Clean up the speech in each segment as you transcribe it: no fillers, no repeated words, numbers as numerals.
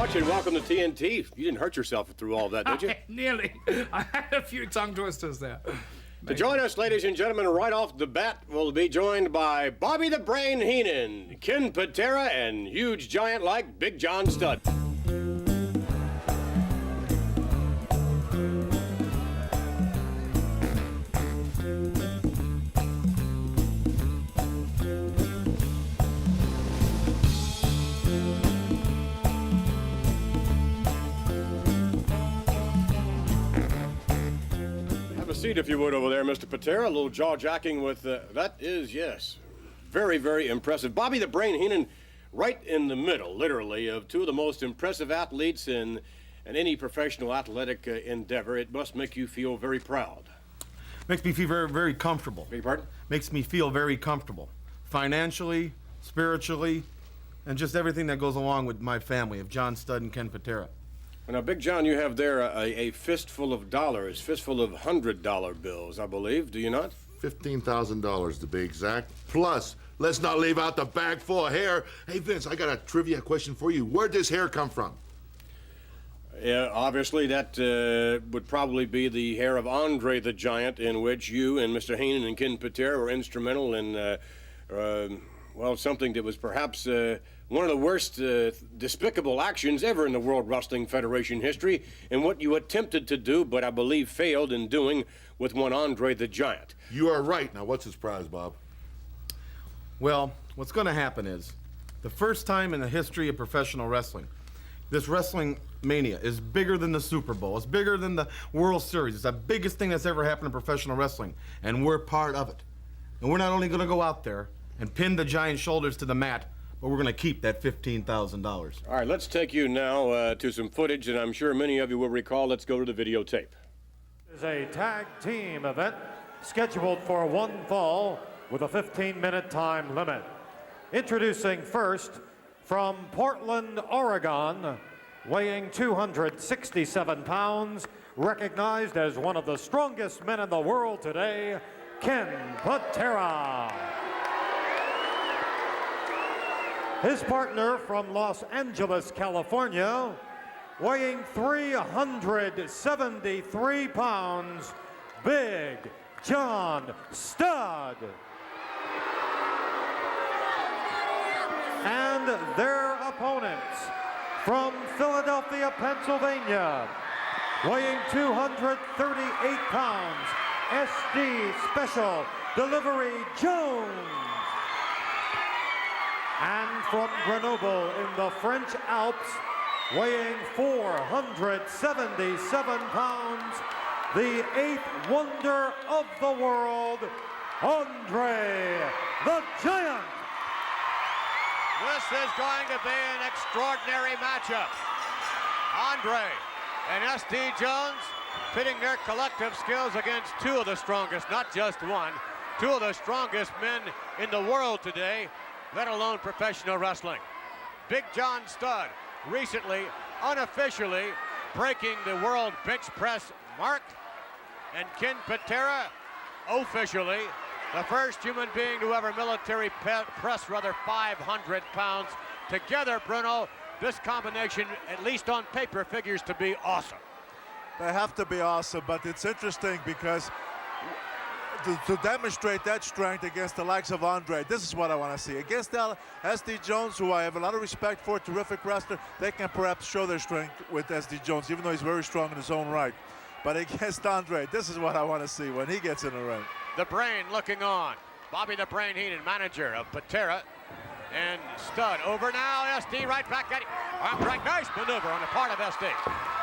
much and welcome to TNT. You didn't hurt yourself through all that, did you? Nearly. I had a few tongue twisters there. To join us, ladies and gentlemen, right off the bat, we'll be joined by Bobby the Brain Heenan, Ken Patera, and huge giant like Big John Studd. Seat, if you would, over there, Mr. Patera. A little jaw-jacking with, that is, yes, very, very impressive. Bobby the Brain Heenan, right in the middle, literally, of two of the most impressive athletes in any professional athletic endeavor. It must make you feel very proud. Makes me feel very, very comfortable. Beg your pardon? Makes me feel very comfortable. Financially, spiritually, and just everything that goes along with my family of John Studd and Ken Patera. Now, Big John, you have there a fistful of dollars, fistful of $100 bills, I believe, do you not? $15,000 to be exact. Plus, let's not leave out the bag full of hair. Hey, Vince, I got a trivia question for you. Where'd this hair come from? Yeah, obviously, that would probably be the hair of Andre the Giant, in which you and Mr. Heenan and Ken Patera were instrumental in, well, something that was perhaps one of the worst despicable actions ever in the World Wrestling Federation history, and what you attempted to do, but I believe failed in doing, with one Andre the Giant. You are right. Now, what's his prize, Bob? Well, what's going to happen is, the first time in the history of professional wrestling, this wrestling mania is bigger than the Super Bowl. It's bigger than the World Series. It's the biggest thing that's ever happened in professional wrestling, and we're part of it. And we're not only going to go out there and pin the Giant's shoulders to the mat, but we're going to keep that $15,000. All right, let's take you now to some footage that I'm sure many of you will recall. Let's go to the videotape. This is a tag team event scheduled for one fall with a 15-minute time limit. Introducing first, from Portland, Oregon, weighing 267 pounds, recognized as one of the strongest men in the world today, Ken Patera. His partner from Los Angeles, California, weighing 373 pounds, Big John Studd. And their opponents from Philadelphia, Pennsylvania, weighing 238 pounds, SD Special Delivery Jones. And from Grenoble in the French Alps, weighing 477 pounds, the eighth wonder of the world, Andre the Giant. This is going to be an extraordinary matchup. Andre and SD Jones pitting their collective skills against two of the strongest, not just one, two of the strongest men in the world today, let alone professional wrestling. Big John Studd recently, unofficially, breaking the world bench press mark. And Ken Patera, officially, the first human being to ever military press 500 pounds. Together, Bruno, this combination, at least on paper, figures to be awesome. They have to be awesome, but it's interesting because to demonstrate that strength against the likes of Andre, this is what I want to see. Against SD Jones, who I have a lot of respect for, terrific wrestler, they can perhaps show their strength with SD Jones, even though he's very strong in his own right. But against Andre, this is what I want to see when he gets in the ring. The Brain looking on. Bobby the Brain Heenan, manager of Patera and Studd. Over now, SD right back at him. Arm drag, nice maneuver on the part of SD.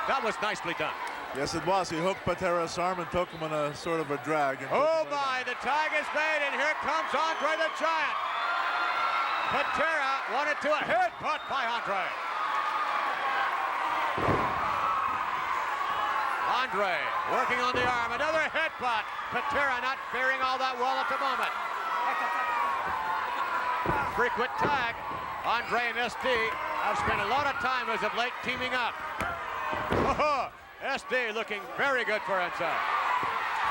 That was nicely done. Yes, it was. He hooked Patera's arm and took him on a sort of a drag. Oh my, the tag is made, and here comes Andre the Giant. Patera wanted to a headbutt by Andre. Andre working on the arm, another headbutt. Patera not faring all that well at the moment. Frequent tag. Andre and SD have spent a lot of time as of late teaming up. SD looking very good for himself.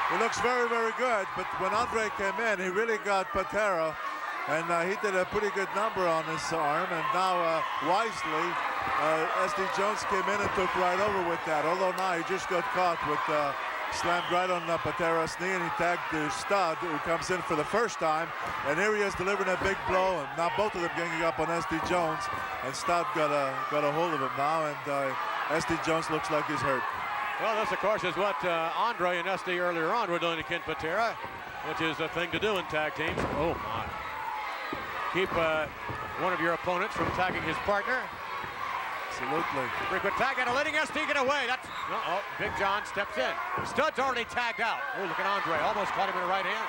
He looks very, very good, but when Andre came in, he really got Patera And he did a pretty good number on his arm, and now wisely, SD Jones came in and took right over with that. Although now he just got caught with slammed right on Patera's knee, and he tagged the Stud, who comes in for the first time. And here he is delivering a big blow, and now both of them ganging up on SD Jones, and Stud got a hold of him now, and SD Jones looks like he's hurt. Well, this, of course, is what Andre and SD earlier on were doing to Ken Patera, which is a thing to do in tag teams. Oh, my. Keep one of your opponents from tagging his partner. Absolutely. Frequent tag and letting SD get away. That's Big John steps in. Stud's already tagged out. Oh, look at Andre. Almost caught him in the right hand.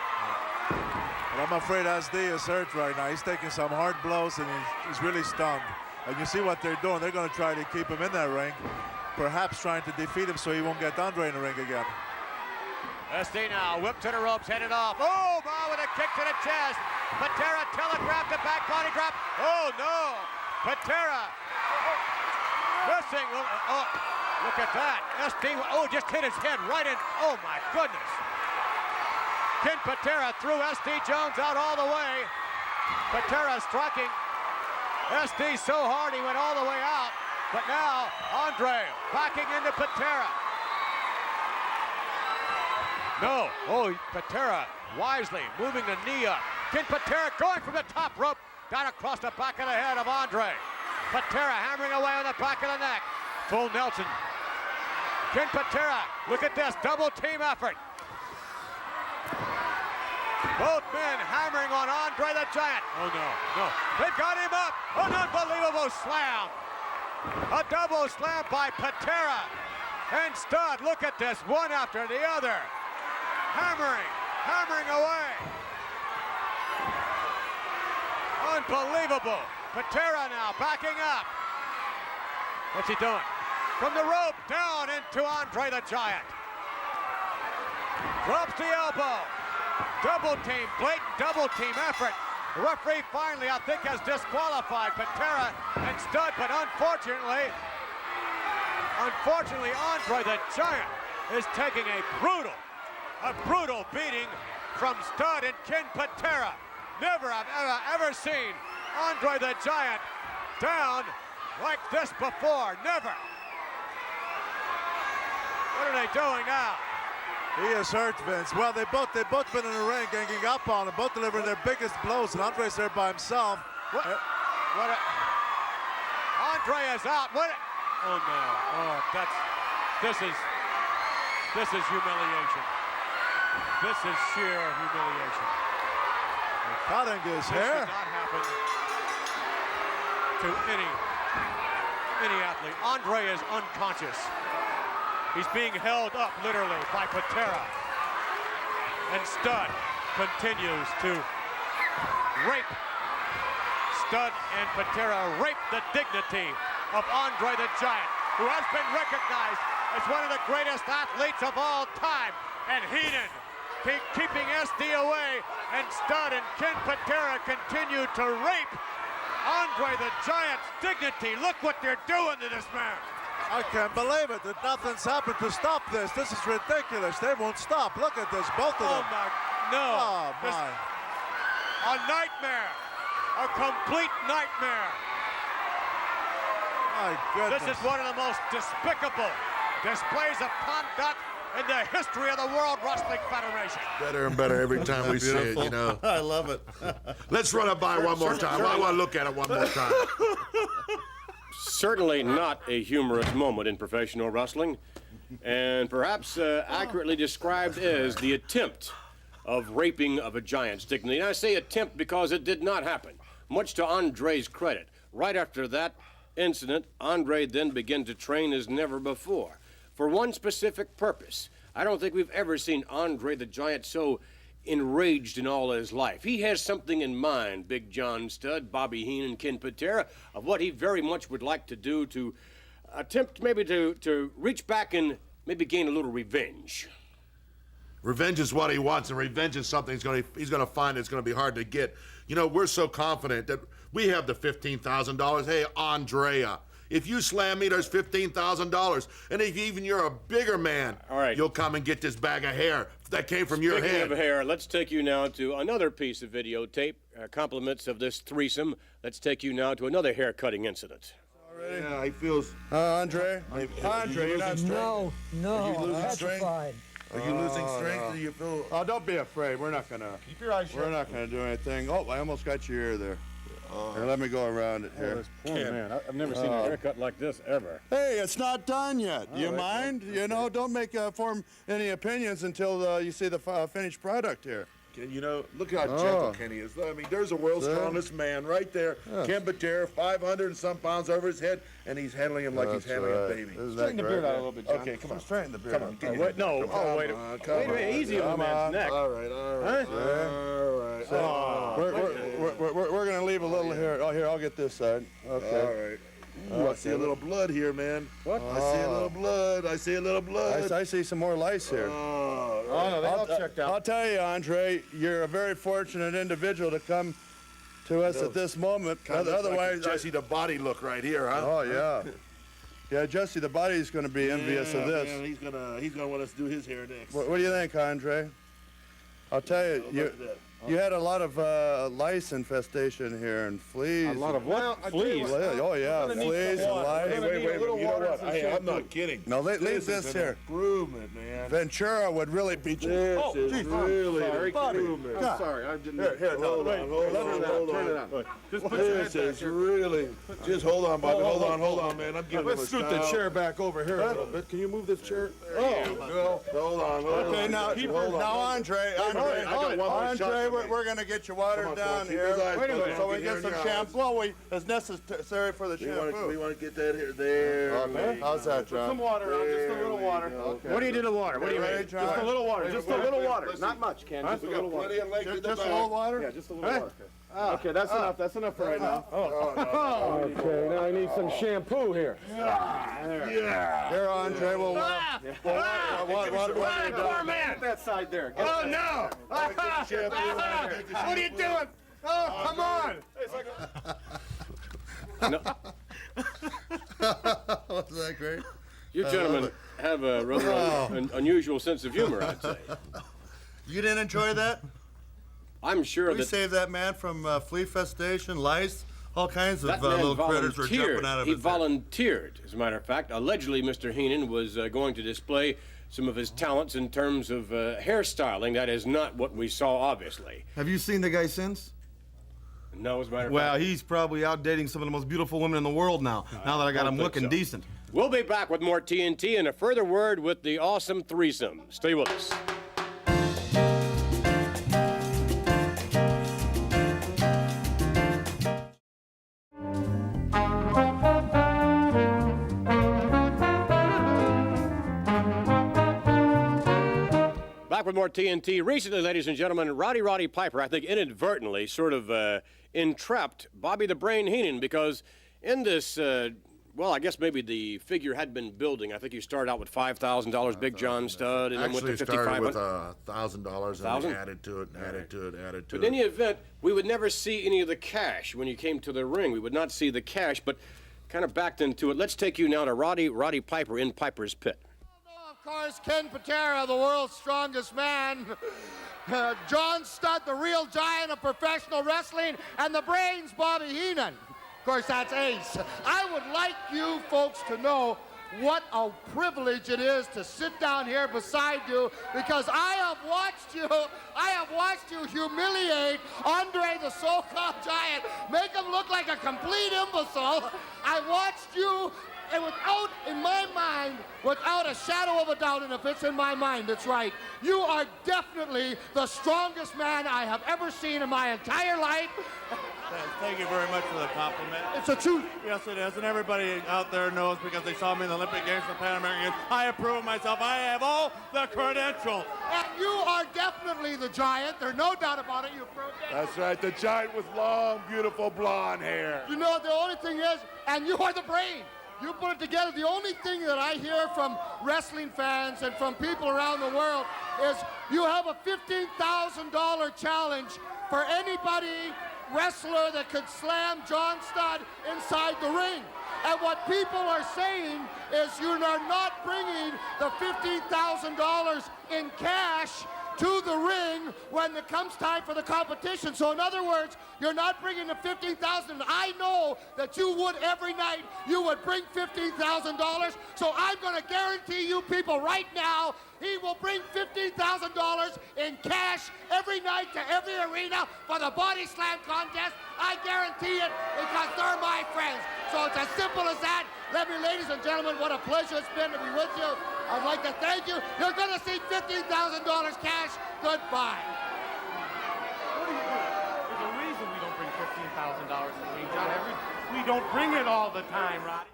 But I'm afraid SD is hurt right now. He's taking some hard blows, and he's really stunned. And you see what they're doing. They're going to try to keep him in that ring, perhaps trying to defeat him so he won't get Andre in the ring again. SD now, whip to the ropes, headed off. Oh, my, with a kick to the chest. Patera telegraphed the back body drop. Oh, no. Patera missing. Oh, look at that. SD, just hit his head right in. Oh, my goodness. Ken Patera threw SD Jones out all the way. Patera striking SD so hard he went all the way out. But now, Andre backing into Patera. No. Oh, Patera wisely moving the knee up. Ken Patera going from the top rope down across the back of the head of Andre. Patera hammering away on the back of the neck. Full Nelson. Ken Patera, look at this, double team effort. Both men hammering on Andre the Giant. Oh, no. They got him up. An unbelievable slam. A double slam by Patera. And Stud, look at this, one after the other. Hammering away. Unbelievable. Patera now backing up. What's he doing? From the rope down into Andre the Giant. Drops the elbow. Double team, blatant double team effort. The referee finally, I think, has disqualified Patera and Stud, but unfortunately, Andre the Giant is taking a brutal beating from Stud and Ken Patera. Never have ever seen Andre the Giant down like this before. Never. What are they doing now? He is hurt, Vince. Well, they both been in the ring, ganging up on him, both delivering their biggest blows, and Andre's there by himself. Andre is out. Oh no! Oh, this is humiliation. This is sheer humiliation. Cutting his hair. This should not happen to any athlete. Andre is unconscious. He's being held up literally by Patera. And Stud continues to rape. Stud and Patera rape the dignity of Andre the Giant, who has been recognized as one of the greatest athletes of all time. And Heenan keeping SD away, and Stud and Ken Patera continue to rape Andre the Giant's dignity. Look what they're doing to this man. I can't believe it that nothing's happened to stop this. This is ridiculous. They won't stop. Look at this, both of them. Oh my, no. Oh my. A nightmare. A complete nightmare. My goodness. This is one of the most despicable displays of conduct in the history of the World Wrestling Federation. Better and better every time we see it, you know. I love it. Let's run it by one more time. I want to look at it one more time. Certainly not a humorous moment in professional wrestling, and perhaps accurately described as the attempt of raping of a giant's dignity. And I say attempt because it did not happen, much to Andre's credit. Right after that incident, Andre then began to train as never before, for one specific purpose. I don't think we've ever seen Andre the Giant so enraged in all his life. He has something in mind, Big John Stud, Bobby Heenan, Ken Patera, of what he very much would like to do to attempt maybe to reach back and maybe gain a little revenge. Revenge is what he wants, and revenge is something he's gonna find it's gonna be hard to get. You know, we're so confident that we have the $15,000. Hey, Andrea, If you slam me, there's $15,000. And if even you're a bigger man, All right. you'll come and get this bag of hair that came from your Speaking head. of hair, let's take you now to another piece of videotape, compliments of this threesome. Let's take you now to another hair-cutting incident. Yeah, he feels. Andre, you're not strength. No, Are you losing strength? petrified. Are you losing strength? Do you feel? Oh, don't be afraid. We're not gonna. Keep your eyes shut. We're not gonna do anything. Oh, I almost got your ear there. Here, let me go around it here. Poor man. I've never seen a haircut like this ever. Hey, it's not done yet. Do you mind? You know, don't make form any opinions until you see the finished product here. You know, look how gentle Kenny is. I mean, there's a world's strongest man right there. Ken Patera, 500 and some pounds over his head, and he's handling him like he's handling a baby. Straighten the beard out a little bit, John. Okay, come on. Straighten the beard Come on, out. get Wait, no. Oh, wait. Wait a minute. Easy on the man's neck. All right, all right. All right. We're gonna leave a little here. Oh, here, I'll get this side. Okay. All right. Ooh, I see a little blood here, man. What? I see a little blood. I see a little blood. I see some more lice here. Oh, no, they all checked out. I'll tell you, Andre, you're a very fortunate individual to come to us at this moment. Otherwise, Jesse, the body look right here, huh? oh yeah, yeah, Jesse, the body's going to be envious of this. Man, he's gonna want us to do his hair next. What do you think, Andre? I'll tell you, you had a lot of lice infestation here and fleas. A lot of what? Fleas. Oh yeah, fleas and lice. Hey, wait. You know what? Hey, I'm not kidding. No, leave this is an here. improvement, man. Ventura would really beat you. This is really an improvement. I'm sorry. I didn't. Here, Hold on. Turn it on. Just put your head This back is here. really. Just hold on, Bobby. Hold on, man. I'm giving him a Let's scoot the style. chair back over here a little bit. Can you move this chair? Hold on. Okay, now, Andre, I got one more shot to make. we're going to get your water Come on, down keep here. his eyes closed. So we Get get in some your eyes. shampoo. Well, it's necessary for the We shampoo. want to get that here. There. Okay, how's that, John? Some water on, just a little water. What do you do to water? What do you Ready, mean? John? Just a little water. Just a little water. Not much, Ken. Just a We little got water. plenty of legs in the Just a back. little water? Yeah, just a little water. Okay, that's enough. That's enough for right now. Okay, now I need some shampoo here. Here, Andre, we'll water down. Get that side there. Oh, no! What are you doing? Oh, come on! Wasn't that great? You gentlemen have a rather an unusual sense of humor, I'd say. You didn't enjoy that? I'm sure We that saved that man from flea festation, lice, all kinds of that man little critters were volunteered. jumping out of He his head. volunteered, as a matter of fact. Allegedly, Mr. Heenan was going to display some of his talents in terms of hairstyling. That is not what we saw, obviously. Have you seen the guy since? No, as a matter of Well, fact. he's probably out dating some of the most beautiful women in the world now. Now that I got don't him think looking so. decent. We'll be back with more TNT and a further word with the awesome threesome. Stay with us. Back with more TNT. Recently, ladies and gentlemen, Roddy Piper, I think inadvertently, sort of entrapped Bobby the Brain Heenan because in this, well, I guess maybe the figure had been building. I think you started out with $5,000 Big John stud, and then went Actually, to started with $5,500. $1,000 and added to it, added to it, added to But in it. any event, we would never see any of the cash when you came to the ring. We would not see the cash, but kind of backed into it. Let's take you now to Roddy Piper in Piper's Pit. Of course, Ken Patera, the world's strongest man. John Studd, the real giant of professional wrestling, and the brains, Bobby Heenan. Of course, that's Ace. I would like you folks to know what a privilege it is to sit down here beside you because I have watched you humiliate Andre the so-called giant, make him look like a complete imbecile. I watched you, and without a shadow of a doubt, and if it's in my mind, it's right, you are definitely the strongest man I have ever seen in my entire life. Thank you very much for the compliment. It's a truth. Yes, it is, and everybody out there knows because they saw me in the Olympic Games for Pan American Games. I approve of myself. I have all the credentials. And you are definitely the giant. There's no doubt about it. You proved it. That's right, the giant with long, beautiful blonde hair. You know, the only thing is, and you are the brain. You put it together. The only thing that I hear from wrestling fans and from people around the world is you have a $15,000 challenge for anybody wrestler that could slam John Studd inside the ring. And what people are saying is you're not bringing the $15,000 in cash to the ring when it comes time for the competition. So in other words, you're not bringing the $15,000. I know that you would every night, you would bring $15,000. So I'm going to guarantee you people right now, he will bring $15,000 in cash every night to every arena for the body slam contest. I guarantee it because they're my friends. So it's as simple as that. Ladies and gentlemen, what a pleasure it's been to be with you. I'd like to thank you. You're going to see $15,000 cash. Goodbye. What do you do? There's a reason we don't bring $15,000 to the ring, John. We don't bring it all the time, Roddy.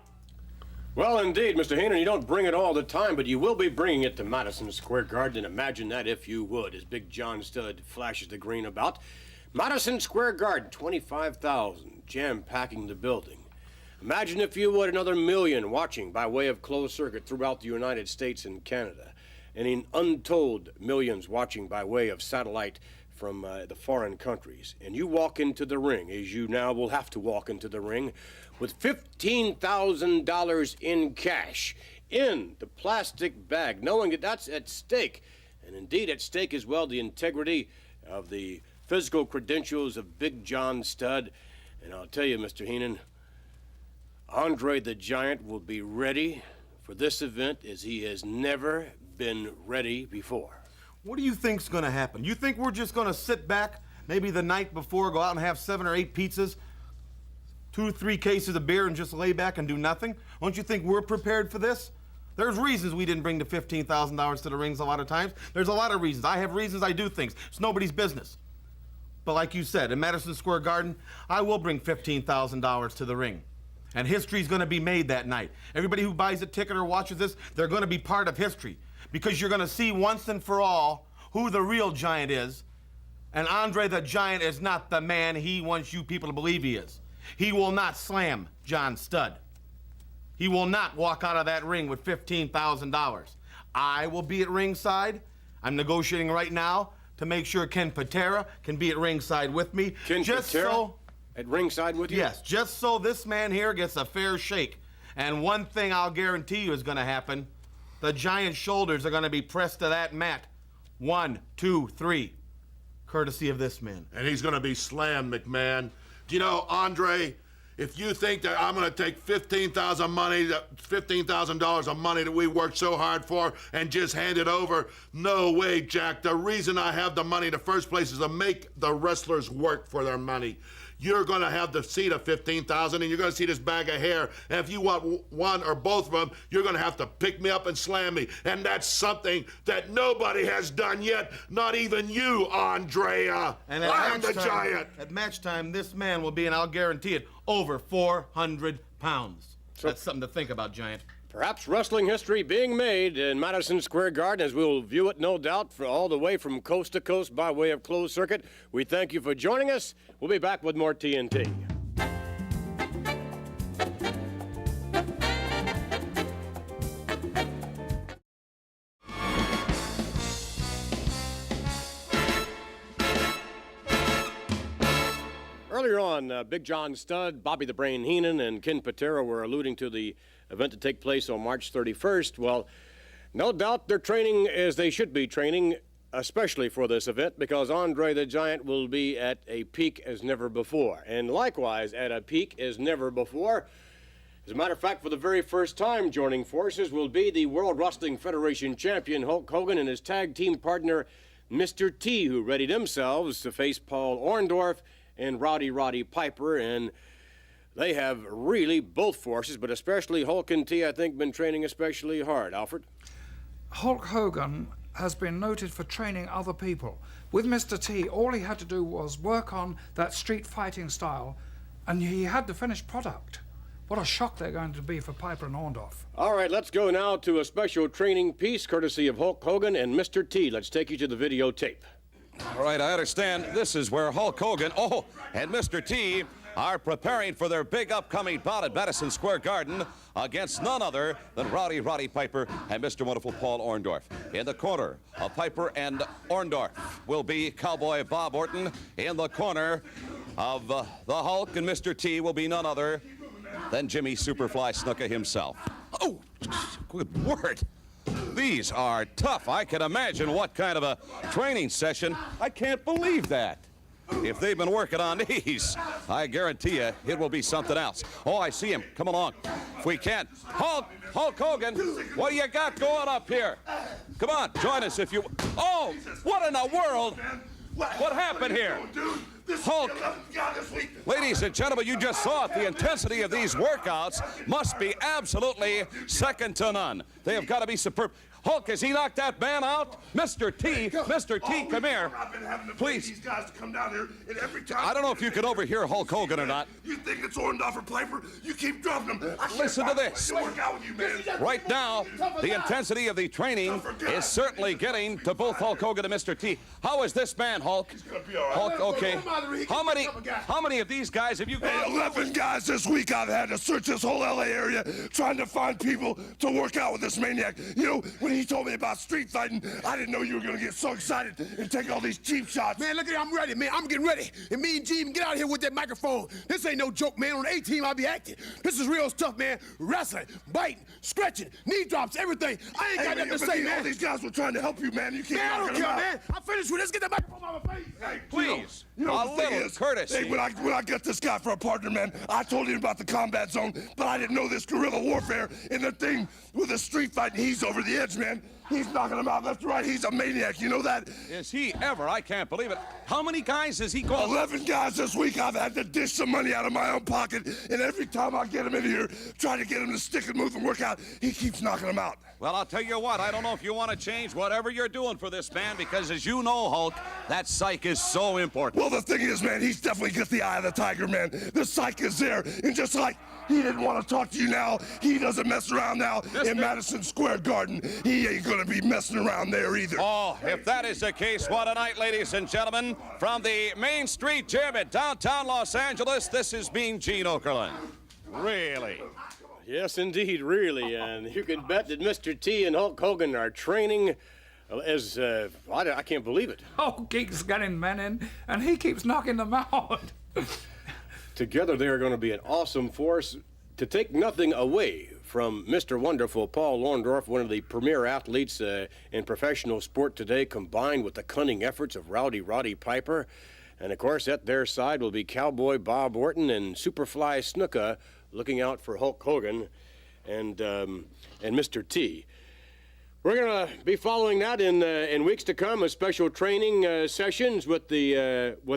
Well, indeed, Mr. Heenan, you don't bring it all the time, but you will be bringing it to Madison Square Garden. Imagine that if you would, as Big John Studd flashes the green about. Madison Square Garden, 25,000, jam-packing the building. Imagine, if you would, another million watching by way of closed circuit throughout the United States and Canada, and in untold millions watching by way of satellite from the foreign countries. And you walk into the ring, as you now will have to walk into the ring, with $15,000 in cash in the plastic bag, knowing that that's at stake. And indeed, at stake as well, the integrity of the physical credentials of Big John Studd. And I'll tell you, Mr. Heenan, Andre the Giant will be ready for this event as he has never been ready before. What do you think's gonna happen? You think we're just gonna sit back, maybe the night before, go out and have 7 or 8 pizzas, 2 or 3 cases of beer, and just lay back and do nothing? Don't you think we're prepared for this? There's reasons we didn't bring the $15,000 to the rings a lot of times. There's a lot of reasons. I have reasons I do things. It's nobody's business. But like you said, in Madison Square Garden, I will bring $15,000 to the ring. And history's gonna be made that night. Everybody who buys a ticket or watches this, they're gonna be part of history. Because you're gonna see once and for all who the real giant is. And Andre the Giant is not the man he wants you people to believe he is. He will not slam John Studd. He will not walk out of that ring with $15,000. I will be at ringside. I'm negotiating right now to make sure Ken Patera can be at ringside with me. Ken Patera at ringside with you? Yes, just so this man here gets a fair shake. And one thing I'll guarantee you is gonna happen. The Giant's shoulders are gonna be pressed to that mat. 1, 2, 3. Courtesy of this man. And he's gonna be slammed, McMahon. Do you know, Andre, if you think that I'm gonna take $15,000 of money that we worked so hard for and just hand it over, no way, Jack. The reason I have the money in the first place is to make the wrestlers work for their money. You're gonna have the seat of $15,000 and you're gonna see this bag of hair. And if you want one or both of them, you're gonna have to pick me up and slam me. And that's something that nobody has done yet, not even you, Andrea. And I'm the Giant. At match time, this man will be, and I'll guarantee it, over 400 pounds. That's something to think about, Giant. Perhaps wrestling history being made in Madison Square Garden, as we'll view it, no doubt, for all the way from coast to coast by way of closed circuit. We thank you for joining us. We'll be back with more TNT. Earlier on, Big John Studd, Bobby the Brain Heenan, and Ken Patera were alluding to the event to take place on March 31st. Well, no doubt they're training as they should be training, especially for this event, because Andre the Giant will be at a peak as never before. And likewise, at a peak as never before. As a matter of fact, for the very first time joining forces will be the World Wrestling Federation champion Hulk Hogan and his tag team partner, Mr. T, who ready themselves to face Paul Orndorff and Roddy Piper. And they have really, both forces, but especially Hulk and T, I think, been training especially hard. Alfred? Hulk Hogan has been noted for training other people. With Mr. T, all he had to do was work on that street fighting style, and he had the finished product. What a shock they're going to be for Piper and Orndorff. All right, let's go now to a special training piece courtesy of Hulk Hogan and Mr. T. Let's take you to the videotape. All right, I understand this is where Hulk Hogan, and Mr. T are preparing for their big upcoming bout at Madison Square Garden against none other than Roddy Piper and Mr. Wonderful Paul Orndorff. In the corner of Piper and Orndorff will be Cowboy Bob Orton. In the corner of the Hulk and Mr. T will be none other than Jimmy Superfly Snuka himself. Oh, good word. These are tough. I can imagine what kind of a training session. I can't believe that. If they've been working on these, I guarantee you it will be something else. Oh, I see him. Come along. If we can. Hulk Hogan, what do you got going up here? Come on, join us if you... Oh, what in the world? What happened here? Hulk, ladies and gentlemen, you just saw it. The intensity of these workouts must be absolutely second to none. They have got to be superb. Hulk, has he knocked that man out? Mr. T, come here. I've been having to Please. these guys to come down here, and every time... I don't know if you can overhear Hulk Hogan or not. You think it's Orndorff or Piper? You keep dropping them. Listen to this. Work out with you, man. Right now, the intensity of the training is certainly getting to both Hulk Hogan and Mr. T. How is this man, Hulk? He's gonna be all right. Hulk, okay. How many of these guys have you got? Hey, 11 guys this week. I've had to search this whole LA area trying to find people to work out with this maniac. You know, when he told me about street fighting, I didn't know you were gonna get so excited and take all these cheap shots. Man, look at it, I'm ready, man. I'm getting ready. And me and G, get out of here with that microphone. This ain't no joke, man. On the A-team, I'll be acting. This is real stuff, man. Wrestling, biting, stretching, knee drops, everything. I ain't got nothing to say, man. All these guys were trying to help you, man. You can't Man, I knock don't them care, out. man. I'm finished with this. Get the microphone out of my face. Hey, Please, you know a the thing little is, courtesy. Hey, when I got this guy for a partner, man, I told him about the combat zone, but I didn't know this guerrilla warfare and the thing with the street fighting. He's over the edge, man. He's knocking him out left and right. He's a maniac. You know that? Is he ever? I can't believe it. How many guys has he called? 11 guys this week. I've had to dish some money out of my own pocket, and every time I get him in here, trying to get him to stick and move and work out, he keeps knocking them out. Well, I'll tell you what, I don't know if you want to change whatever you're doing for this man, because as you know, Hulk, that psych is so important. Well, the thing is, man, he's definitely got the eye of the tiger, man. The psych is there, and just like he didn't want to talk to you now, he doesn't mess around now in Madison Square Garden. He ain't gonna be messing around there either. Oh, if that is the case, what a night, ladies and gentlemen. From the Main Street Gym in downtown Los Angeles, this is Mean Gene Okerlund. Really? Yes, indeed, really. And you can bet that Mr. T and Hulk Hogan are training as, I can't believe it. Hulk keeps getting men in, and he keeps knocking them out. Together, they are going to be an awesome force to take nothing away from Mr. Wonderful Paul Orndorff, one of the premier athletes in professional sport today, combined with the cunning efforts of Rowdy Roddy Piper. And, of course, at their side will be Cowboy Bob Orton and Superfly Snuka, looking out for Hulk Hogan and Mr. T. We're going to be following that in weeks to come, a special training sessions with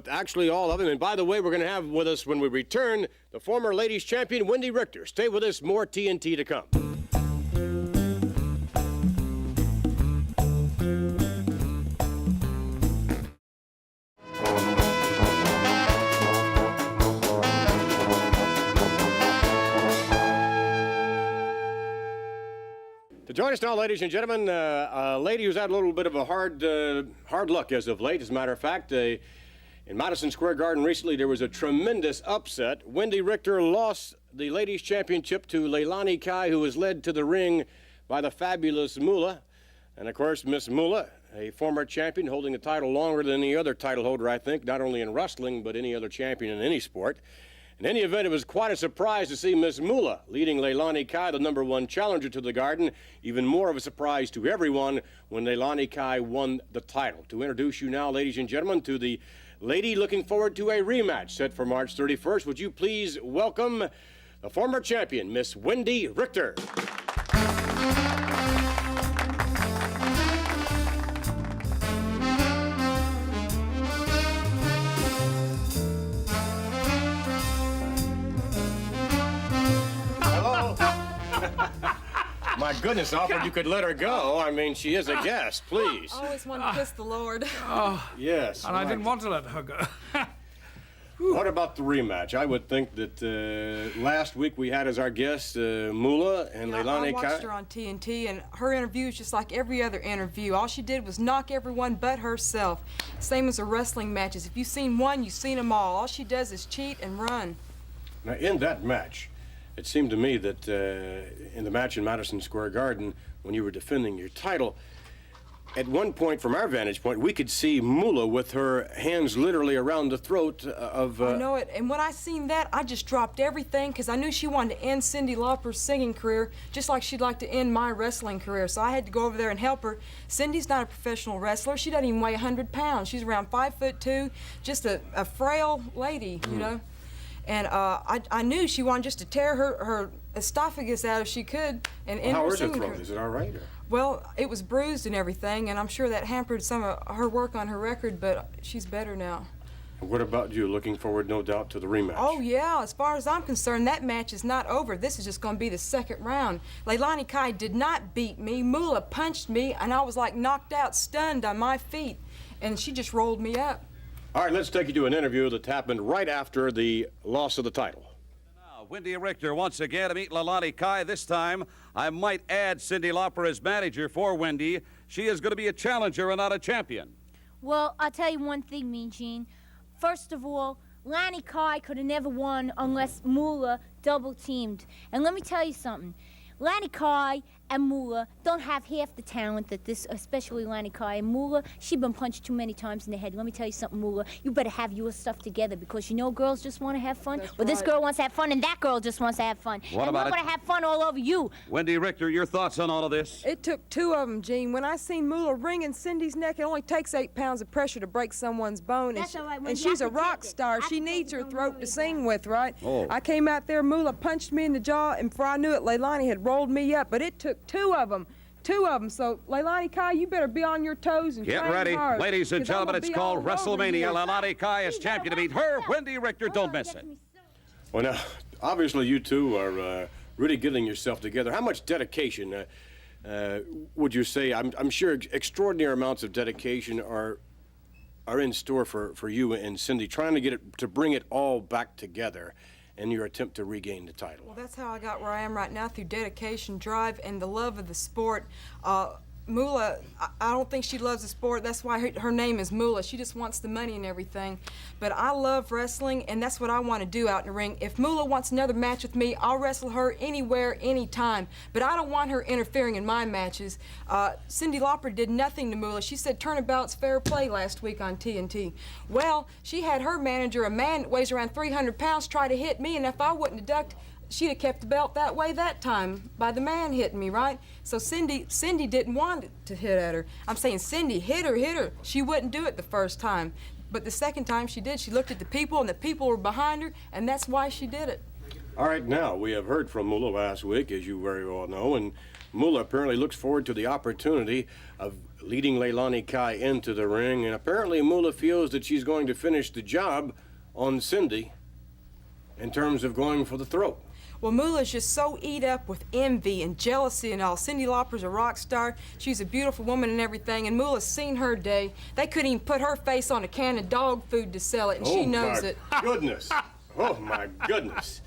actually all of them. And by the way, we're going to have with us when we return the former ladies champion, Wendy Richter. Stay with us, more TNT to come. To join us now, ladies and gentlemen, a lady who's had a little bit of a hard luck as of late. As a matter of fact, in Madison Square Garden recently, there was a tremendous upset. Wendy Richter lost the ladies' championship to Leilani Kai, who was led to the ring by the fabulous Moolah. And, of course, Miss Moolah, a former champion holding the title longer than any other title holder, I think, not only in wrestling, but any other champion in any sport. In any event, it was quite a surprise to see Miss Moolah leading Leilani Kai, the #1 challenger, to the Garden. Even more of a surprise to everyone when Leilani Kai won the title. To introduce you now, ladies and gentlemen, to the lady looking forward to a rematch set for March 31st, would you please welcome the former champion, Miss Wendy Richter. My goodness, Alfred, you could let her go. I mean, she is a guest, please. I always wanted to kiss the Lord. Yes. And I didn't want to let her go. What about the rematch? I would think that last week we had as our guest Moolah and Leilani I Kai. watched her on TNT, and her interview is just like every other interview. All she did was knock everyone but herself. Same as her wrestling matches. If you've seen one, you've seen them all. All she does is cheat and run. Now, in that match, it seemed to me that in the match in Madison Square Garden, when you were defending your title, at one point, from our vantage point, we could see Moolah with her hands literally around the throat of... I know it, and when I seen that, I just dropped everything because I knew she wanted to end Cyndi Lauper's singing career just like she'd like to end my wrestling career, so I had to go over there and help her. Cyndi's not a professional wrestler. She doesn't even weigh 100 pounds. She's around 5'2", just a frail lady, you know? And I knew she wanted just to tear her esophagus out if she could and end How her is her singing throat? career. Is it all right? Or? Well, it was bruised and everything, and I'm sure that hampered some of her work on her record, but she's better now. What about you? Looking forward, no doubt, to the rematch. Oh, yeah. As far as I'm concerned, that match is not over. This is just going to be the second round. Leilani Kai did not beat me. Moolah punched me, and I was like knocked out, stunned on my feet, and she just rolled me up. All right, let's take you to an interview that happened right after the loss of the title. Now, Wendy Richter once again to meet Leilani Kai. This time, I might add Cyndi Lauper as manager for Wendy. She is going to be a challenger and not a champion. Well, I'll tell you one thing, Mean Gene. First of all, Lani Kai could have never won unless Moolah double-teamed. And let me tell you something. Lani Kai and Moolah don't have half the talent that this, especially Lani Kai. And Moolah, she's been punched too many times in the head. Let me tell you something, Moolah. You better have your stuff together because you know girls just want to have fun. That's Well, this right. girl wants to have fun and that girl just wants to have fun. What and about we're it? going to have fun all over you. Wendy Richter, your thoughts on all of this? It took two of them, Gene. When I seen Moolah wringing Cindy's neck, it only takes 8 pounds of pressure to break someone's bone. That's all right, and Wendy. she's I a can take rock it. star. I She can take needs it. her Don't throat worry to about sing it. with, right? Oh. I came out there, Moolah punched me in the jaw, and before I knew it, Leilani had rolled me up. But it took two of them. So, Leilani Kai, you better be on your toes and Get train ready. hard, Ladies and 'cause I'm gentlemen, gonna it's be called all over WrestleMania. you. Leilani Kai is champion to beat her. Wendy Richter, don't miss it. Well, now, obviously, you two are really getting yourself together. How much dedication would you say? I'm sure extraordinary amounts of dedication are in store for you and Cyndi, trying to bring it all back together in your attempt to regain the title. Well, that's how I got where I am right now, through dedication, drive, and the love of the sport. Moolah, I don't think she loves the sport. That's why her name is Moolah. She just wants the money and everything. But I love wrestling, and that's what I want to do out in the ring. If Moolah wants another match with me, I'll wrestle her anywhere, anytime. But I don't want her interfering in my matches. Cyndi Lauper did nothing to Moolah. She said turnabout's fair play last week on TNT. Well, she had her manager, a man that weighs around 300 pounds, try to hit me, and if I wouldn't have ducked, she'd have kept the belt that way that time by the man hitting me, right? So Cyndi didn't want to hit at her. I'm saying Cyndi hit her. She wouldn't do it the first time. But the second time she did, she looked at the people, and the people were behind her, and that's why she did it. All right, now, we have heard from Moolah last week, as you very well know, and Moolah apparently looks forward to the opportunity of leading Leilani Kai into the ring, and apparently Moolah feels that she's going to finish the job on Cyndi in terms of going for the throat. Well, Moolah's just so eat up with envy and jealousy and all. Cyndi Lauper's a rock star. She's a beautiful woman and everything, and Moolah's seen her day. They couldn't even put her face on a can of dog food to sell it, and she knows it. Goodness. Oh, my goodness.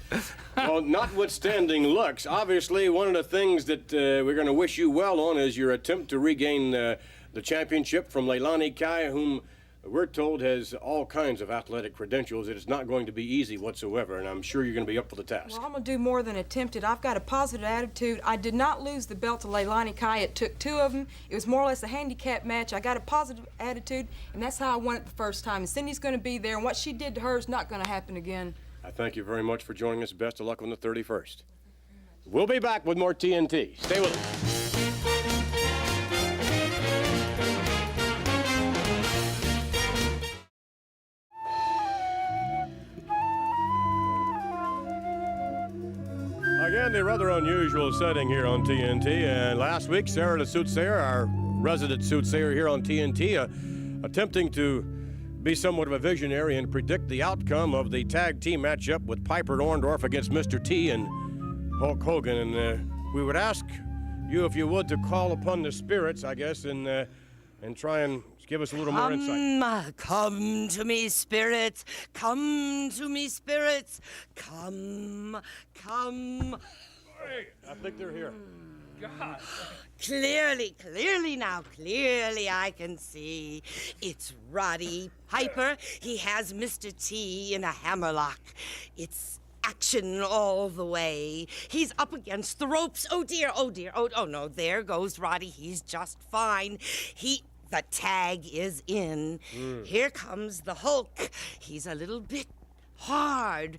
Well, notwithstanding looks, obviously one of the things that we're going to wish you well on is your attempt to regain the championship from Leilani Kai, whom we're told has all kinds of athletic credentials. It is not going to be easy whatsoever, and I'm sure you're going to be up for the task. Well, I'm going to do more than attempt it. I've got a positive attitude. I did not lose the belt to Leilani Kai. It took two of them. It was more or less a handicap match. I got a positive attitude, and that's how I won it the first time. And Cindy's going to be there, and what she did to her is not going to happen again. I thank you very much for joining us. Best of luck on the 31st. We'll be back with more TNT. Stay with us. Again, the rather unusual setting here on TNT. And last week, Sarah the Soothsayer, our resident soothsayer here on TNT, attempting to be somewhat of a visionary and predict the outcome of the tag team matchup with Piper Orndorff against Mr. T and Hulk Hogan. And we would ask you, if you would, to call upon the spirits, I guess, and try and give us a little more insight. Come to me, spirits. Come to me, spirits. Come. Hey, I think they're here. God. Clearly now, I can see. It's Roddy Piper. He has Mr. T in a hammerlock. It's action all the way. He's up against the ropes. Oh dear, oh dear, oh no, there goes Roddy. He's just fine. The tag is in. Here comes the Hulk. He's a little bit hard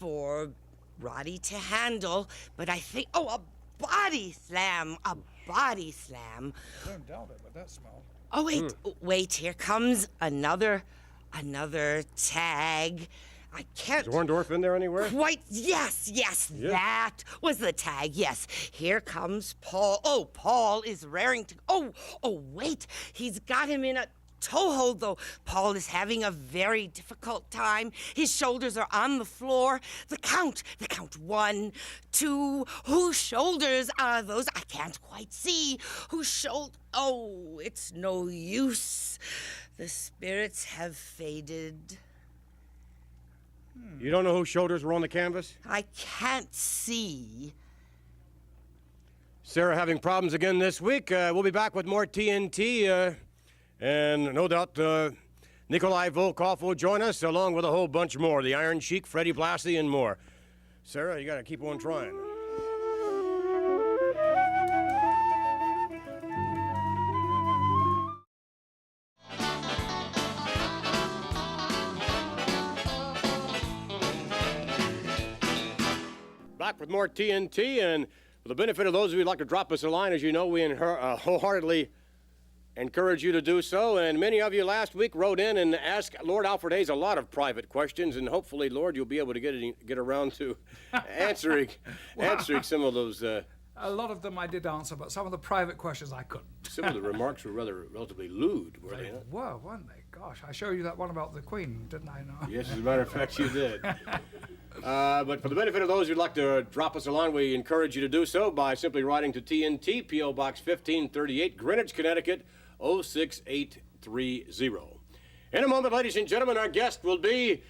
for Roddy to handle, but I think, a body slam, a body slam. Don't doubt it, but that smell. Oh, wait, here comes another tag. I can't... Is Orndorff in there anywhere? Quite, yes, that was the tag, yes. Here comes Paul. Oh, Paul is raring to... Oh, wait, he's got him in a toehold, though. Paul is having a very difficult time. His shoulders are on the floor. The count, 1, 2. Whose shoulders are those? I can't quite see. Whose shoulder? Oh, it's no use. The spirits have faded. You don't know whose shoulders were on the canvas? I can't see. Sarah having problems again this week. We'll be back with more TNT, and no doubt Nikolai Volkov will join us, along with a whole bunch more. The Iron Sheik, Freddie Blassie, and more. Sarah, you got to keep on trying. Back with more TNT, and for the benefit of those of you who'd like to drop us a line, as you know, we wholeheartedly encourage you to do so. And many of you last week wrote in and asked Lord Alfred Hayes a lot of private questions, and hopefully, Lord, you'll be able to get around to answering some of those. A lot of them I did answer, but some of the private questions I couldn't. Some of the remarks were relatively lewd, were they not? Were, weren't they? Gosh, I showed you that one about the Queen, didn't I? No. Yes, as a matter of fact, you did. But for the benefit of those who'd like to drop us a line, we encourage you to do so by simply writing to TNT, P.O. Box 1538, Greenwich, Connecticut, 06830. In a moment, ladies and gentlemen, our guest will be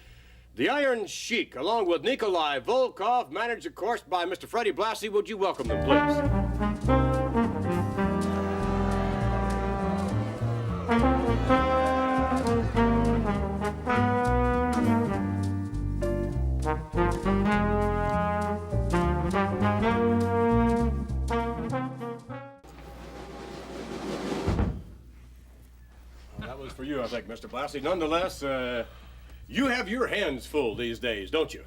the Iron Sheik, along with Nikolai Volkov, managed, of course, by Mr. Freddie Blassie. Would you welcome them, please? That was for you, I think, Mr. Blassie. Nonetheless, you have your hands full these days, don't you?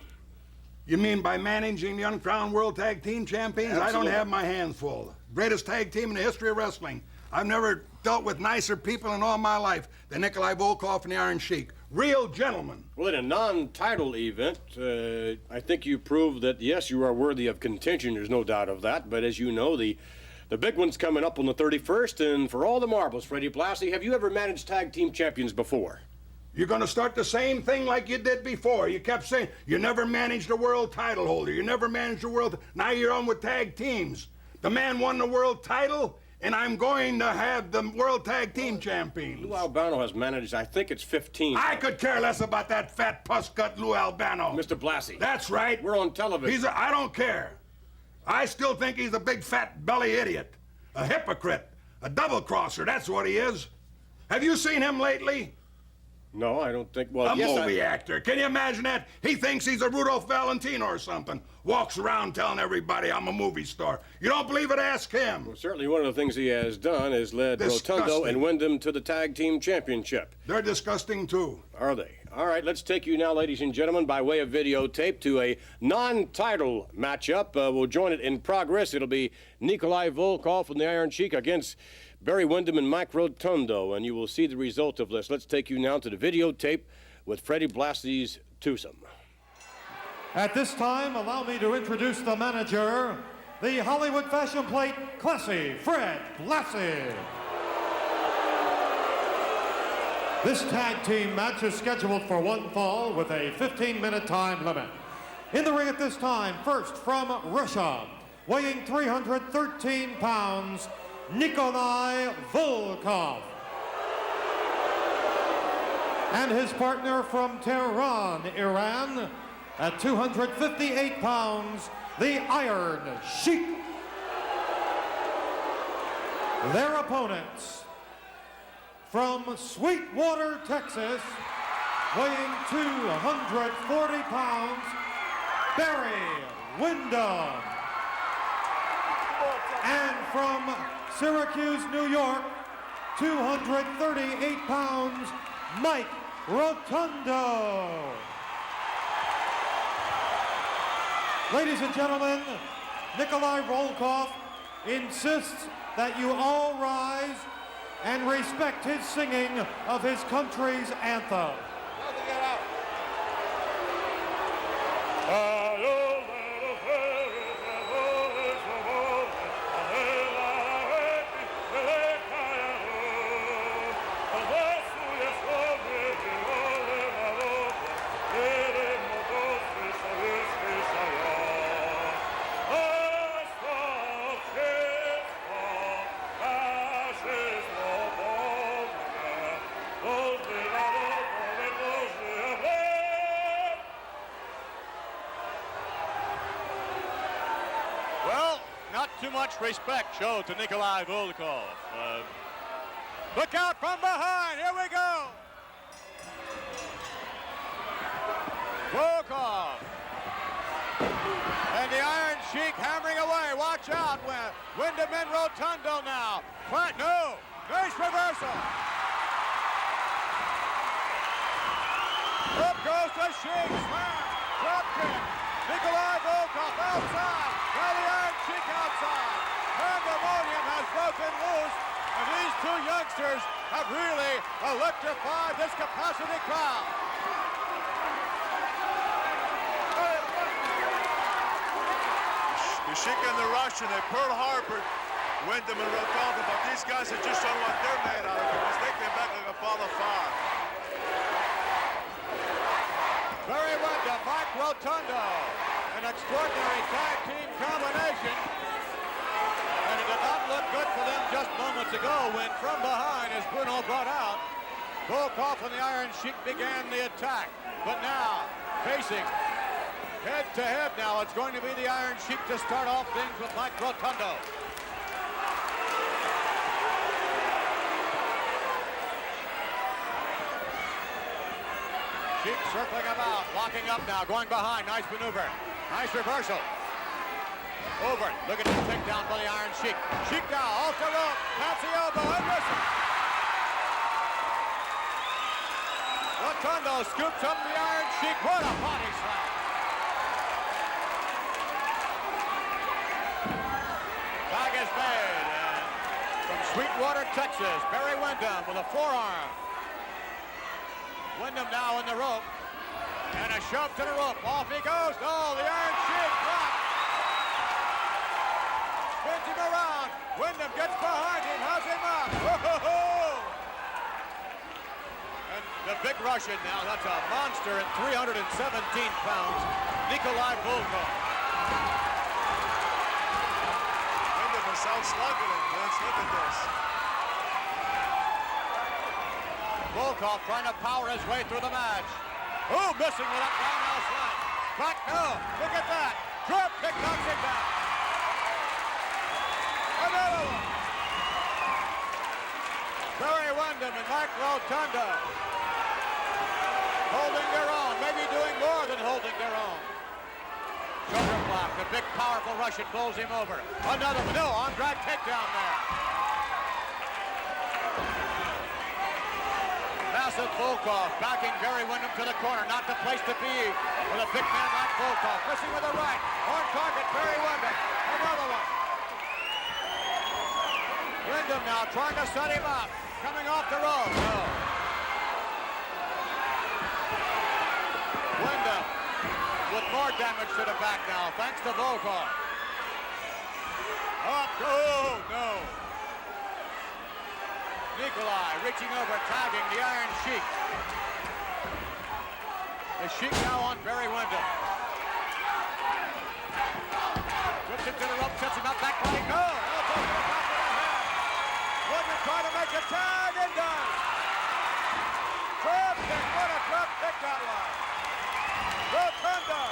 You mean by managing the uncrowned World Tag Team Champions? I don't Absolutely. have my hands full. Greatest tag team in the history of wrestling. I've never dealt with nicer people in all my life than Nikolai Volkov and the Iron Sheik. Real gentlemen. Well, in a non-title event, I think you proved that, yes, you are worthy of contention. There's no doubt of that. But as you know, the big one's coming up on the 31st. And for all the marbles, Freddie Blassie, have you ever managed tag team champions before? You're going to start the same thing like you did before. You kept saying you never managed a world title holder. You never managed a world... Now you're on with tag teams. The man won the world title, and I'm going to have the world tag team champions. Lou Albano has managed, I think it's 15. I could care less about that fat puss-cut Lou Albano. Mr. Blassie. That's right. We're on television. I don't care. I still think he's a big fat belly idiot. A hypocrite. A double-crosser, that's what he is. Have you seen him lately? No, I don't think... Well, a yes, movie actor. Can you imagine that? He thinks he's a Rudolph Valentino or something. Walks around telling everybody I'm a movie star. You don't believe it? Ask him. Well, certainly one of the things he has done is led Disgusting. Rotundo and Wyndham to the tag team championship. They're disgusting, too. Are they? All right, let's take you now, ladies and gentlemen, by way of videotape to a non-title matchup. We'll join it in progress. It'll be Nikolai Volkov from the Iron Sheik against Barry Windham and Mike Rotundo, and you will see the result of this. Let's take you now to the videotape with Freddie Blassie's twosome. At this time, allow me to introduce the manager, the Hollywood Fashion Plate Classy, Fred Blassie. This tag team match is scheduled for one fall with a 15-minute time limit. In the ring at this time, first from Russia, weighing 313 pounds, Nikolai Volkov. And his partner from Tehran, Iran, at 258 pounds, the Iron Sheik. Their opponents from Sweetwater, Texas, weighing 240 pounds, Barry Windham. And from Syracuse, New York, 238 pounds, Mike Rotundo. Ladies and gentlemen, Nikolai Volkov insists that you all rise and respect his singing of his country's anthem. Well, not too much respect showed to Nikolai Volkov. Look out from behind. Here we go. Volkov. And the Iron Sheik hammering away. Watch out. Windham and Rotundo now. But no. Nice reversal. Up goes the Sheik. Slam. Drop kick. Nikolai Volkov outside. Now the Iron Sheik outside. Pandemonium has broken loose. And these two youngsters have really electrified this capacity crowd. The Sheik and the Russian, they Pearl Harbored Windham and Rotundo, but these guys have just shown what they're made out of because they came back like a ball of fire. Barry Windham, Mike Rotundo, an extraordinary tag team combination. And it did not look good for them just moments ago when from behind, as Bruno brought out, Volkov and the Iron Sheik began the attack. But now, facing head-to-head now, it's going to be the Iron Sheik to start off things with Mike Rotundo. Sheik circling about, locking up now, going behind, nice maneuver, nice reversal. Over, looking at the takedown by the Iron Sheik. Sheik now, off the rope, pats the elbow, and misses. Rotundo scoops up the Iron Sheik, what a body slam. Tag is made, and from Sweetwater, Texas, Barry Windham with a forearm. Windham now in the rope, and a shove to the rope. Off he goes. Oh, the Iron Sheik blocked. Spins him around. Windham gets behind him, has him up. Whoa-ho-ho! And the big Russian now, that's a monster at 317 pounds, Nikolai Volkov. Windham is out-slugging him. Let's look at this. Volkov trying to power his way through the match. Oh, missing with that roundhouse line. Back, no, look at that. Drop kick knocks it down. Another one. Barry Windham and Mike Rotundo holding their own, maybe doing more than holding their own. Shoulder block, the big powerful Russian bowls him over. Another one, no, on drag takedown there. Massive Volkov backing Barry Windham to the corner, not the place to be with a big man like Volkov. Missing with the right, on target, Barry Windham. Another one. Windham now trying to set him up, coming off the rope. No. Windham with more damage to the back now, thanks to Volkov. Up, oh, no. Nikolai reaching over, tagging the Iron Sheik. The Sheik now on Barry Windham. Puts it to the rope, sets him up, back body, no! Elbow to the top of the head. Windham trying to make a tag and does. Drop kick, what a drop kick that was. Rotundo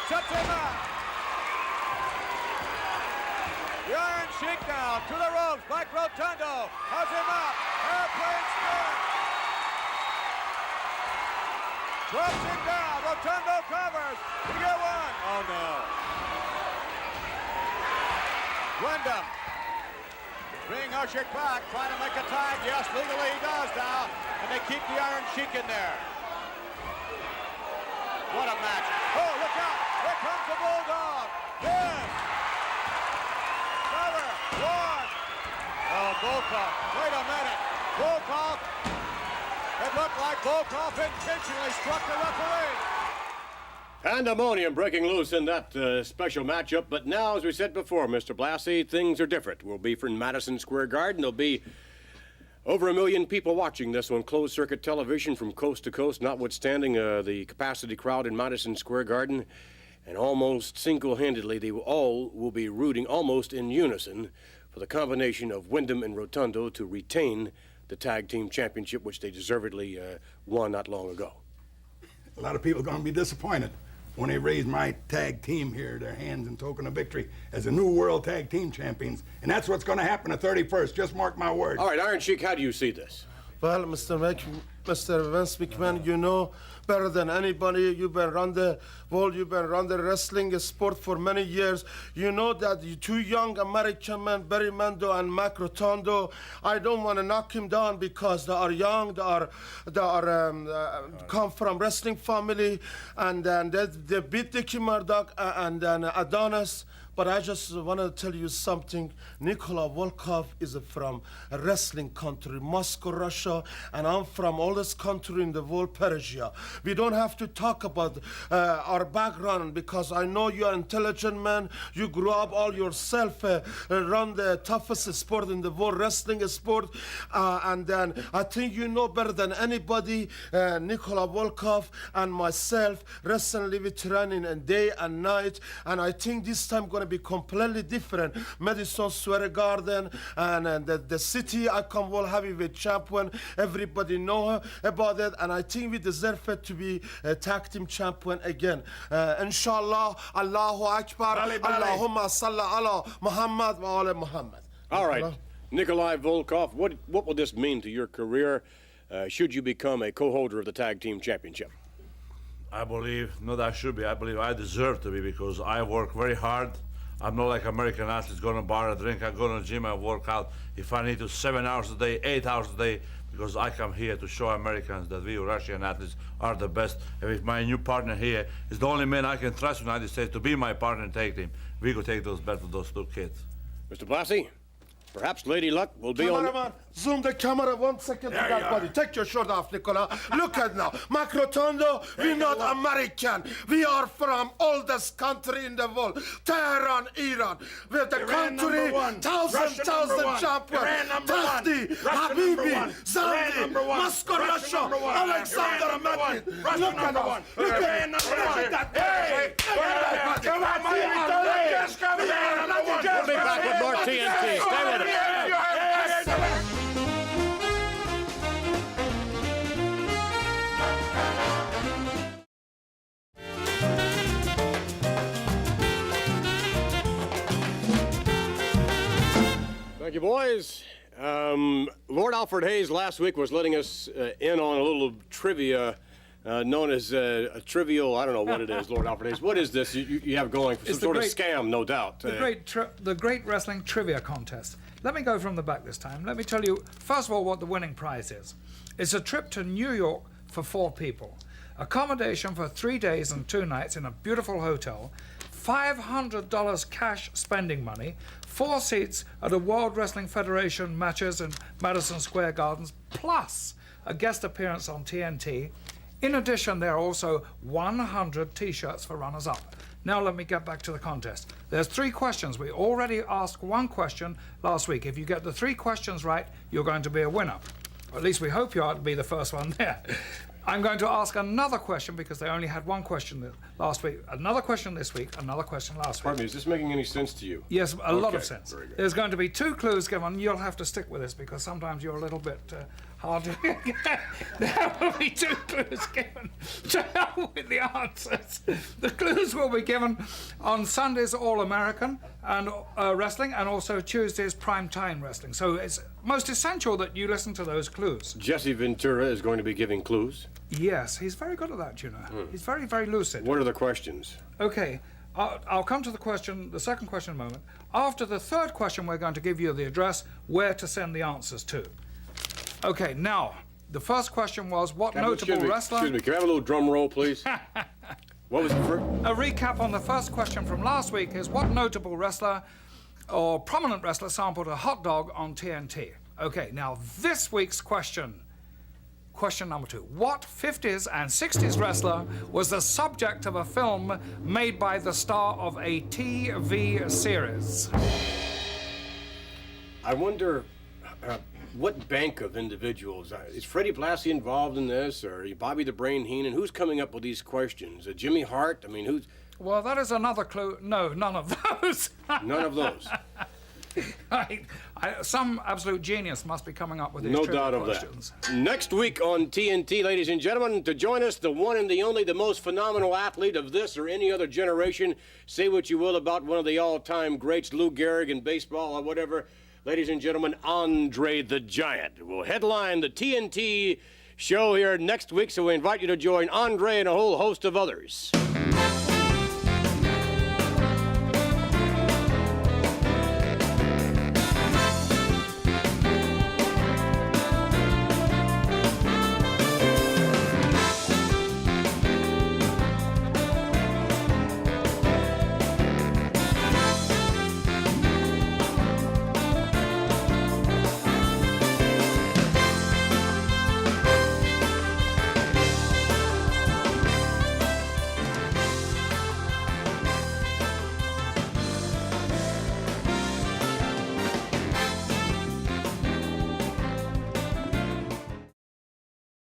sets him up. The Iron Sheik now to the ropes. Mike Rotundo has him up. Airplane spin. Drops him down. Rotundo covers. We get one, Oh, no. Wyndham being ushered back, trying to make a tag. Yes, legally he does now. And they keep the Iron Sheik in there. What a match. Oh, look out. Here comes the Bulldog. Yes. Cover. One. Oh, Volkov. Wait a minute. Volkov. It looked like Volkov intentionally struck the referee. Pandemonium breaking loose in that special matchup. But now, as we said before, Mr. Blassie, things are different. We'll be from Madison Square Garden. There'll be over 1 million people watching this on closed-circuit television from coast to coast, notwithstanding the capacity crowd in Madison Square Garden. And almost single-handedly, they all will be rooting almost in unison for the combination of Wyndham and Rotundo to retain the Tag Team Championship, which they deservedly won not long ago. A lot of people are going to be disappointed when they raise my tag team here, their hands in token of victory as the new World Tag Team Champions. And that's what's going to happen the 31st. Just mark my word. All right, Iron Sheik, how do you see this? Well, Mr. Vince McMahon, you know better than anybody. You've been around the world, you've been around the wrestling sport for many years. You know that the two young American men, Barry Mando and Mac Rotundo, I don't want to knock him down because they are young, they come from wrestling family, and then they beat Dickie Murdoch and then Adonis. But I just want to tell you something. Nikola Volkov is from a wrestling country, Moscow, Russia, and I'm from oldest country in the world, Persia. We don't have to talk about our background because I know you're an intelligent man. You grew up all yourself, run the toughest sport in the world, wrestling sport, and then I think you know better than anybody, Nikola Volkov and myself, wrestling, live it, training and day and night, and I think this time going to be completely different. Madison Square Garden and the city, I come world heavyweight champion. Everybody know about it, and I think we deserve it to be a tag team champion again. Inshallah, Allahu Akbar, Allahumma salli ala Muhammad wa ala Muhammad. All right, Nikolai Volkov, what will this mean to your career should you become a co-holder of the Tag Team Championship? I believe, not I should be, I believe I deserve to be because I work very hard. I'm not like American athletes going to bar a drink, I go to the gym, I work out. If I need to 7 hours a day, 8 hours a day, because I come here to show Americans that we Russian athletes are the best. And if my new partner here is the only man I can trust in the United States to be my partner and take team, we could take those belts for those two kids. Mr. Blassie, perhaps Lady Luck will be on... Cameraman, zoom the camera 1 second to that body. Take your shirt off, Nicola. Look at now. Mac Rotundo, we're not American. We are from oldest country in the world. Tehran, Iran. We're the country, thousand champion. Tahdi, Habibi, Zandi, Moscow, Russia, Alexander Madrid. Look at us. Look at that. Hey! Come on, We'll be back with more TNT. Stay with us. Thank you, boys. Lord Alfred Hayes last week was letting us in on a little trivia known as a trivial, I don't know what it is, Lord Alfred Hayes. What is this you have going? Some sort of scam, no doubt. The Great Wrestling Trivia Contest. Let me go from the back this time. Let me tell you, first of all, what the winning prize is. It's a trip to New York for 4 people. Accommodation for 3 days and 2 nights in a beautiful hotel. $500 cash spending money, 4 seats at a World Wrestling Federation matches in Madison Square Gardens, plus a guest appearance on TNT. In addition, there are also 100 T-shirts for runners-up. Now let me get back to the contest. There's 3 questions. We already asked 1 question last week. If you get the 3 questions right, you're going to be a winner. Or at least we hope you are to be the first one there. I'm going to ask another question because they only had 1 question last week. Another question this week, another question last week. Pardon me, is this making any sense to you? Yes, a lot of sense. Very good. There's going to be 2 clues given. You'll have to stick with this because sometimes you're a little bit There will be 2 clues given. To hell with the answers. The clues will be given on Sunday's All-American and wrestling, and also Tuesday's Primetime Wrestling. So it's most essential that you listen to those clues. Jesse Ventura is going to be giving clues. Yes, he's very good at that, you know. He's very, very lucid. What are the questions? Okay, I'll come to the second question in a moment. After the third question, we're going to give you the address where to send the answers to. Okay, now, the first question was, what notable wrestler... Excuse me, can I have a little drum roll, please? What was the first? A recap on the first question from last week is, what notable wrestler or prominent wrestler sampled a hot dog on TNT? Okay, now this week's question number 2. What 50s and 60s wrestler was the subject of a film made by the star of a TV series? I wonder what bank of individuals. Is Freddie Blassie involved in this, or Bobby the Brain Heenan? Who's coming up with these questions? Jimmy Hart? I mean, who's... Well, that is another clue. No, none of those. None of those. Some absolute genius must be coming up with these No trivia doubt of questions. that. Next week on TNT, ladies and gentlemen, to join us, the one and the only, the most phenomenal athlete of this or any other generation. Say what you will about one of the all-time greats, Lou Gehrig in baseball or whatever. Ladies and gentlemen, Andre the Giant will headline the TNT show here next week, so we invite you to join Andre and a whole host of others.